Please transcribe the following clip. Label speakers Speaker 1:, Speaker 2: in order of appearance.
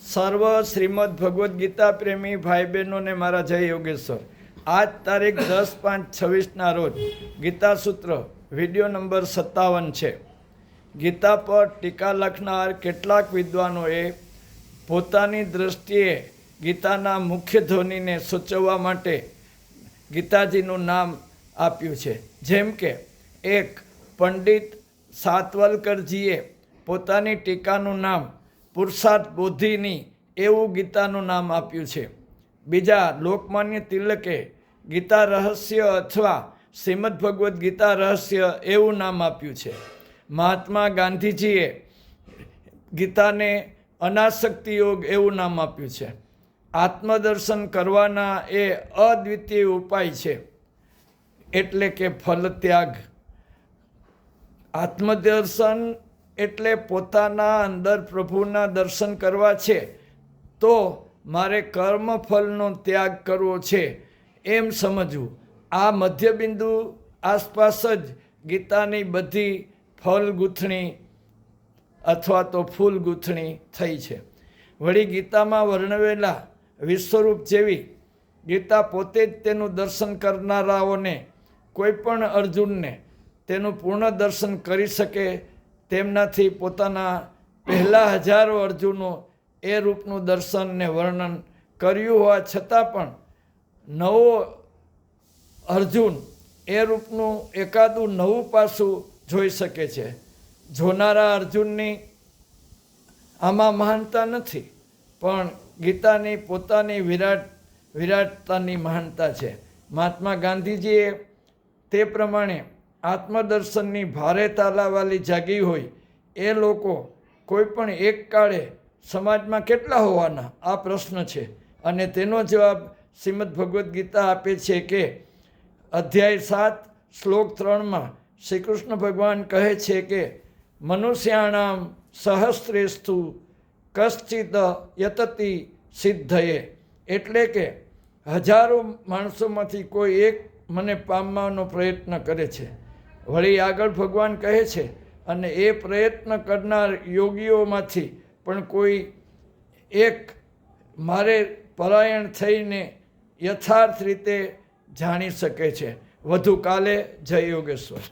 Speaker 1: સર્વ શ્રીમદ ભગવદ્ ગીતા પ્રેમી ભાઈ બહેનોને મારા જય યોગેશ્વર. આજ તારીખ 10/5/26ના રોજ ગીતા સૂત્ર વિડીયો નંબર 57 છે. ગીતા પર ટીકા લખનાર કેટલાક વિદ્વાનોએ પોતાની દૃષ્ટિએ ગીતાના મુખ્ય ધ્વનિને સૂચવવા માટે ગીતાજીનું નામ આપ્યું છે. જેમ કે એક પંડિત સાતવલકરજીએ પોતાની ટીકાનું નામ પુરુષાર્થ બોધિની એવું ગીતાનું નામ આપ્યું છે. બીજા લોકમાન્ય તિલકે ગીતા રહસ્ય અથવા શ્રીમદ ભગવદ્ ગીતા રહસ્ય એવું નામ આપ્યું છે. મહાત્મા ગાંધીજીએ ગીતાને અનાસક્તિ યોગ એવું નામ આપ્યું છે. આત્મદર્શન કરવાના એ અદ્વિતીય ઉપાય છે, એટલે કે ફલત્યાગ. આત્મદર્શન એટલે પોતાના અંદર પ્રભુના દર્શન કરવા છે, તો મારે કર્મફળનો ત્યાગ કરવો છે એમ સમજવું. આ મધ્યબિંદુ આસપાસ જ ગીતાની બધી ફલ ગૂંથણી અથવા તો ફૂલ ગૂંથણી થઈ છે. વળી ગીતામાં વર્ણવેલા વિશ્વરૂપ જેવી ગીતા પોતે જ તેનું દર્શન કરનારાઓને કોઈ પણ અર્જુનને તેનું પૂર્ણ દર્શન કરી શકે તેમનાથી પોતાના પહેલા હજારો અર્જુનો એ રૂપનું દર્શન ને વર્ણન કર્યું હોવા છતાં પણ નવો અર્જુન એ રૂપનું એકાદું નવું પાસું જોઈ શકે છે. જોનારા અર્જુનની આમાં મહાનતા નથી, પણ ગીતાની પોતાની વિરાટતાની મહાનતા છે. મહાત્મા ગાંધીજીએ તે પ્રમાણે આત્મદર્શનની ભારે તાલાવાલી જાગી હોય એ લોકો કોઈ પણ એક કાળે સમાજમાં કેટલા હોવાના? આ પ્રશ્ન છે. અને તેનો જવાબ શ્રીમદ ભગવદ્ ગીતા આપે છે કે અધ્યાય 7 શ્લોક 3માં શ્રી કૃષ્ણ ભગવાન કહે છે કે મનુષ્યાણામ સહસ્રેસ્તુ કશ્ચિત યતતિ સિદ્ધયે, એટલે કે હજારો માણસોમાંથી કોઈ એક મને પામવાનો પ્રયત્ન કરે છે. વળી આગળ ભગવાન કહે છે અને એ પ્રયત્ન કરનાર યોગીઓમાંથી પણ કોઈ એક મારે પરાયણ થઈને યથાર્થ રીતે જાણી શકે છે. વધુ કાલે. જય યોગેશ્વર.